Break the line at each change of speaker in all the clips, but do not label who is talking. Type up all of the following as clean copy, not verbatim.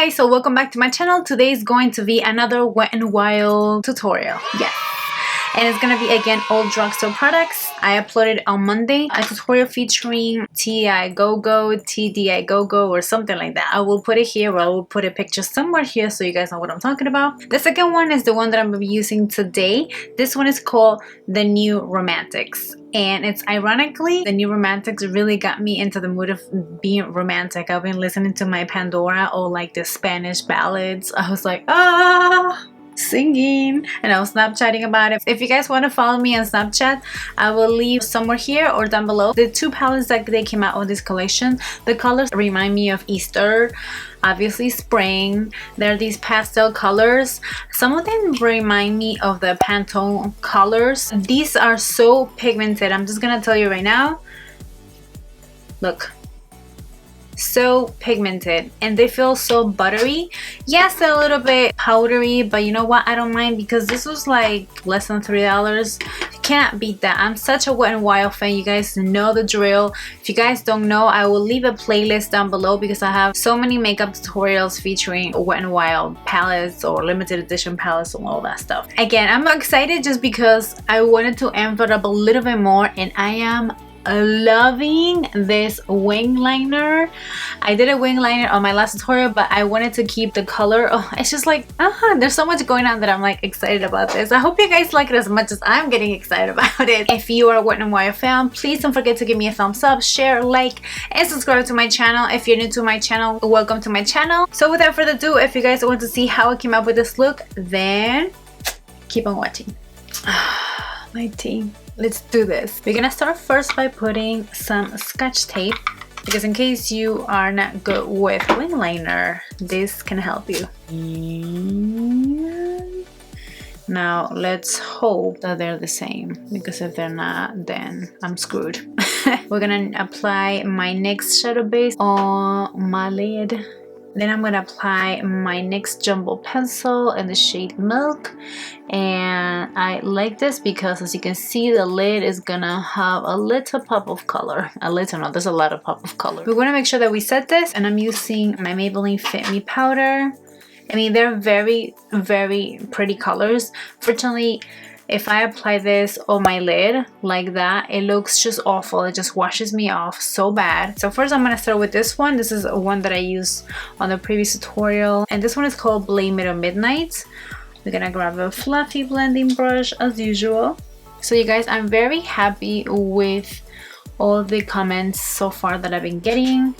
guys, so welcome back to my channel. Today is going to be another Wet n Wild tutorial. Yes. And it's gonna be again all drugstore products. I uploaded on Monday a tutorial featuring TI Go-Go, TDI Go-Go, or something like that. I will put it here, or I will put a picture somewhere here so you guys know what I'm talking about. The second one is the one that I'm gonna be using today. This one is called The New Romantics. And it's ironically, The New Romantics really got me into the mood of being romantic. I've been listening to my Pandora, all like the Spanish ballads. I was like, singing, and I was Snapchatting about it. If you guys want to follow me on Snapchat, I will leave somewhere here or down below the two palettes that they came out with this collection. The colors remind me of Easter, obviously spring. They're these pastel colors. Some of them remind me of the Pantone colors. These are so pigmented. I'm just gonna tell you right now, look, so pigmented, and they feel so buttery. Yes, they're a little bit powdery, but you know what, I don't mind because this was like less than $3. You can't beat that. I'm such a Wet n Wild fan. You guys know the drill. If you guys don't know, I will leave a playlist down below because I have so many makeup tutorials featuring Wet n Wild palettes or limited edition palettes and all that stuff. Again, I'm excited just because I wanted to amp it up a little bit more, and I am loving this wing liner. I did a wing liner on my last tutorial, but I wanted to keep the color. Oh, it's just like there's so much going on that I'm like excited about this. I hope you guys like it as much as I'm getting excited about it. If you are a Wet n Wild fan, please don't forget to give me a thumbs up, share, like, and subscribe to my channel. If you're new to my channel, welcome to my channel. So without further ado, if you guys want to see how I came up with this look, then keep on watching. My team. Let's do this. We're gonna start first by putting some Scotch tape, because in case you are not good with wing liner, this can help you. Now let's hope that they're the same, because if they're not, then I'm screwed. We're gonna apply my NYX shadow base on my lid. Then I'm going to apply my NYX jumbo pencil in the shade Milk, and I like this because, as you can see, the lid is gonna have a little pop of color. A little, no, there's a lot of pop of color. We want to make sure that we set this, and I'm using my Maybelline Fit Me powder. I mean, they're very, very pretty colors. Fortunately, if I apply this on my lid like that, it looks just awful. It just washes me off so bad. So first I'm gonna start with this one. This is one that I used on the previous tutorial, and this one is called Blame It on Midnight. We're gonna grab a fluffy blending brush as usual. So you guys, I'm very happy with all the comments so far that I've been getting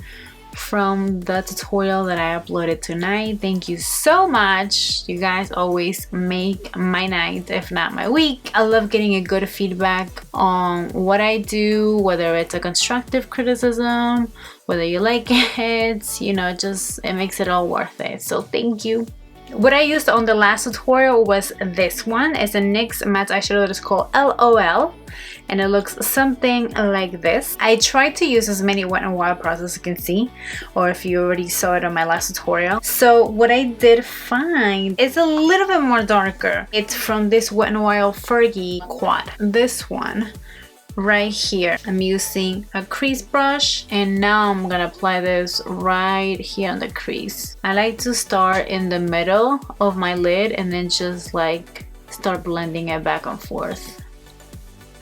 from the tutorial that I uploaded tonight. Thank you so much. You guys always make my night, if not my week. I love getting a good feedback on what I do, whether it's a constructive criticism, whether you like it, you know, just it makes it all worth it. So thank you. What I used on the last tutorial was this one. It's a NYX matte eyeshadow that is called LOL, and it looks something like this. I tried to use as many Wet n Wild products as you can see, or if you already saw it on my last tutorial. So what I did find is a little bit more darker. It's from this Wet n Wild Fergie quad. This one right here. I'm using a crease brush, and now I'm gonna apply this right here on the crease. I like to start in the middle of my lid and then just like start blending it back and forth.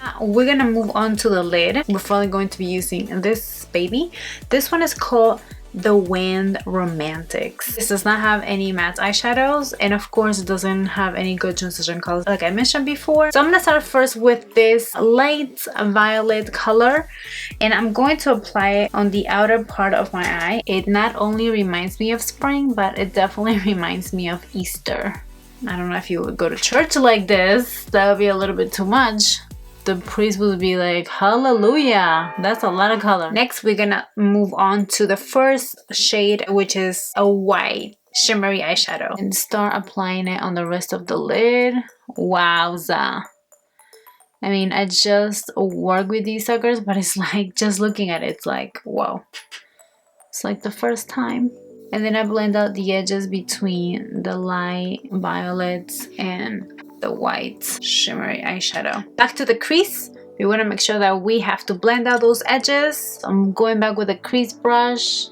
Now we're gonna move on to the lid. We're probably going to be using this baby. This one is called The Wind Romantics. This does not have any matte eyeshadows, and of course it doesn't have any good transition colors like I mentioned before. So I'm gonna start first with this light violet color, and I'm going to apply it on the outer part of my eye. It not only reminds me of spring, but it definitely reminds me of Easter. I don't know if you would go to church like this. That would be a little bit too much. The priest would be like, hallelujah, that's a lot of color. Next, we're gonna move on to the first shade, which is a white shimmery eyeshadow, and start applying it on the rest of the lid. Wowza. I mean, I just work with these suckers, but it's like, just looking at it, it's like, whoa. It's like the first time. And then I blend out the edges between the light violets and the white shimmery eyeshadow. Back to the crease. We want to make sure that we have to blend out those edges. I'm going back with a crease brush,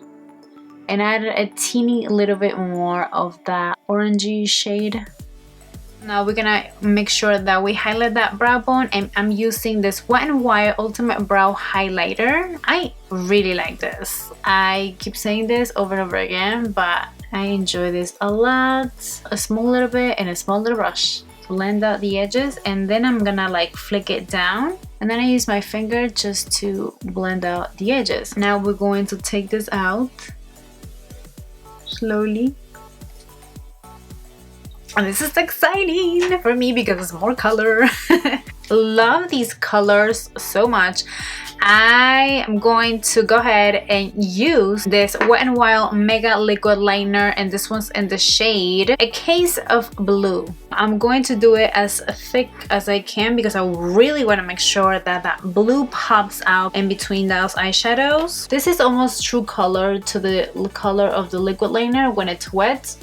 and add a teeny little bit more of that orangey shade. Now we're gonna make sure that we highlight that brow bone, and I'm using this Wet n Wild Ultimate Brow Highlighter. I really like this. I keep saying this over and over again, but I enjoy this a lot. A small little bit and a small little brush. Blend out the edges, and then I'm gonna like flick it down, and then I use my finger just to blend out the edges. Now we're going to take this out slowly. And this is exciting for me because it's more color. Love these colors so much. I am going to go ahead and use this Wet n Wild Mega Liquid Liner, and this one's in the shade A Case of Blue. I'm going to do it as thick as I can because I really want to make sure that that blue pops out in between those eyeshadows. This is almost true color to the color of the liquid liner when it's wet.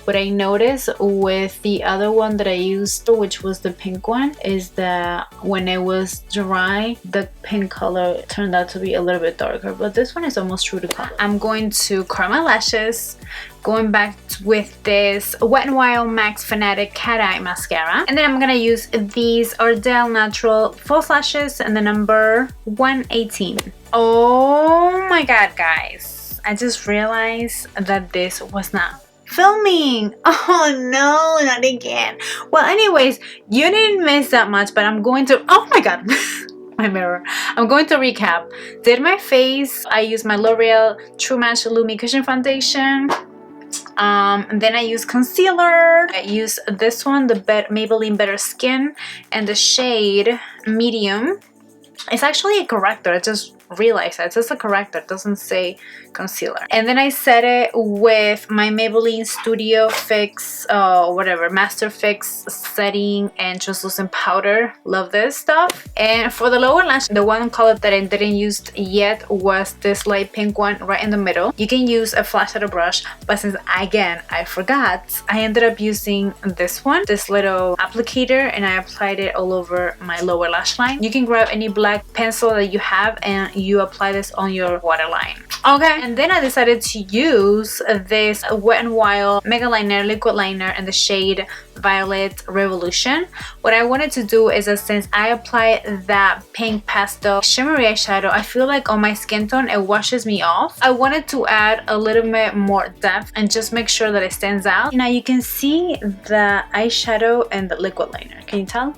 What I noticed with the other one that I used, which was the pink one, is that when it was dry, the pink color turned out to be a little bit darker, but this one is almost true to color. I'm going to curl my lashes, going back with this Wet n Wild Max Fanatic Cat Eye Mascara, and then I'm gonna use these Ardell Natural False Lashes in the number 118. Oh my god, guys, I just realized that this was not filming. Oh no, not again. Well, anyways, you didn't miss that much, but I'm going to, oh my god, my mirror. I'm going to recap. Did my face, I used my Loreal True Match Lumi Cushion Foundation. Then I used concealer. I used this one, the Maybelline Better Skin, and the shade Medium. It's actually a corrector. I just realized that. It's just a corrector. It doesn't say concealer. And then I set it with my Maybelline Studio Fix, whatever, Master Fix setting and translucent powder. Love this stuff. And for the lower lash, the one color that I didn't use yet was this light pink one right in the middle. You can use a flat shadow brush, but since again I forgot, I ended up using this one, this little applicator, and I applied it all over my lower lash line. You can grab any black pencil that you have and you apply this on your waterline. Okay, and then I decided to use this Wet n Wild Mega Liner Liquid Liner in the shade Violet Revolution. What I wanted to do is that since I applied that pink pastel shimmery eyeshadow, I feel like on my skin tone it washes me off. I wanted to add a little bit more depth and just make sure that it stands out. Now you can see the eyeshadow and the liquid liner. Can you tell?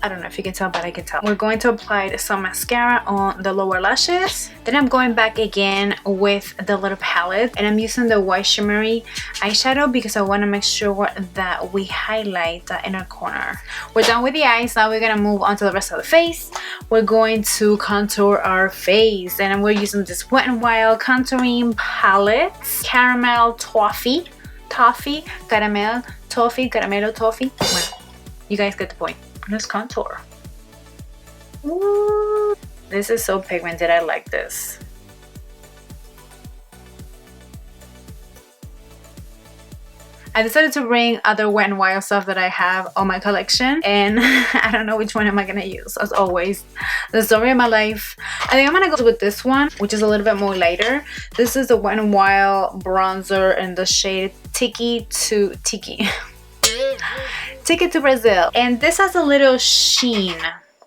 I don't know if you can tell, but I can tell. We're going to apply some mascara on the lower lashes. Then I'm going back again with the little palette, and I'm using the white shimmery eyeshadow because I want to make sure that we highlight the inner corner. We're done with the eyes. Now we're going to move on to the rest of the face. We're going to contour our face, and we're using this Wet n Wild contouring palette, Caramel Toffee, Caramel Toffee, Caramelo Toffee. Well, you guys get the point. Let's contour. Ooh, this is so pigmented. I like this. I decided to bring other Wet n Wild stuff that I have on my collection, and I don't know which one am I gonna use. As always, the story of my life. I think I'm gonna go with this one, which is a little bit more lighter. This is the Wet n Wild bronzer in the shade Tiki to Brazil, and this has a little sheen.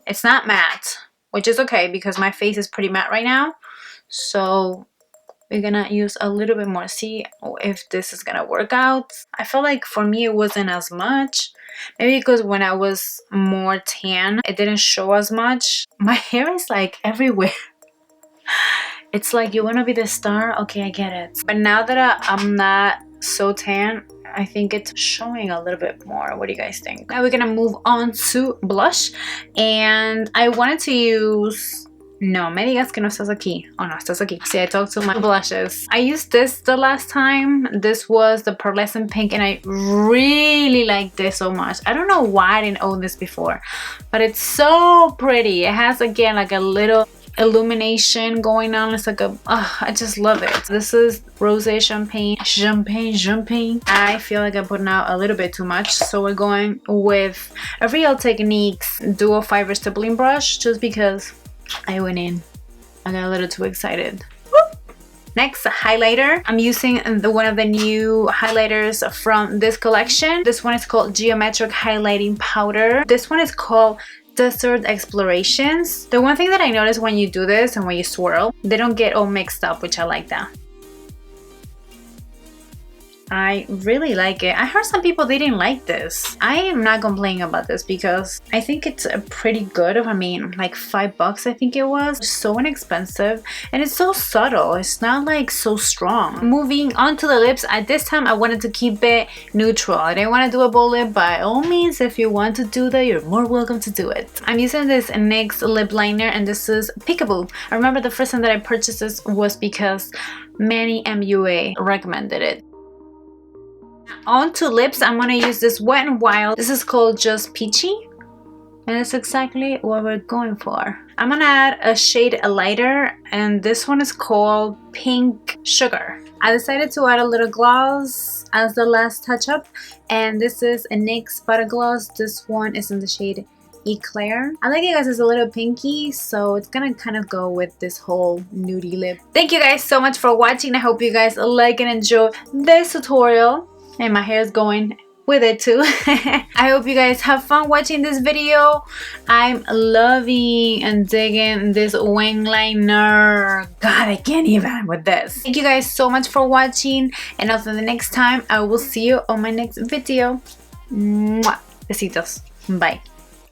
It's not matte, which is okay because my face is pretty matte right now, so we're gonna use a little bit more. See if this is gonna work out. I feel like for me it wasn't as much, maybe because when I was more tan it didn't show as much. My hair is like everywhere. It's like, you want to be the star? Okay, I get it. But now that I'm not so tan, I think it's showing a little bit more. What do you guys think? Now we're gonna move on to blush, and I wanted to use, no me digas que no estás aquí. Oh no, estás aquí. See, I talked to my blushes. I used this the last time. This was the pearlescent pink, and I really like this so much. I don't know why I didn't own this before, but it's so pretty. It has again like a little illumination going on. It's like a, I just love it. This is Rosé Champagne. I feel like I'm putting out a little bit too much, so we're going with a Real Techniques Duo Fiber Stippling Brush just because I went in. I got a little too excited. Next, highlighter. I'm using one of the new highlighters from this collection. This one is called Geometric Highlighting Powder. This one is called Desert Explorations. The one thing that I notice when you do this and when you swirl, they don't get all mixed up, which I like that. I really like it. I heard some people they didn't like this. I am not complaining about this because I think it's pretty good. I mean, like $5 I think it was. So inexpensive and it's so subtle. It's not like so strong. Moving on to the lips. At this time I wanted to keep it neutral. I didn't want to do a bold lip. By all means, if you want to do that, you're more welcome to do it. I'm using this NYX lip liner and this is Peekaboo. I remember the first time that I purchased this was because Manny MUA recommended it. On to lips, I'm gonna use this Wet n Wild. This is called Just Peachy, and it's exactly what we're going for. I'm gonna add a shade lighter, and this one is called Pink Sugar. I decided to add a little gloss as the last touch-up, and this is a NYX Butter Gloss. This one is in the shade Eclair. I like it guys, it's a little pinky, so it's gonna kind of go with this whole nudie lip. Thank you guys so much for watching. I hope you guys like and enjoy this tutorial. And my hair is going with it too. I hope you guys have fun watching this video. I'm loving and digging this wing liner. God, I can't even with this. Thank you guys so much for watching. And until the next time, I will see you on my next video. Mwah. Besitos. Bye.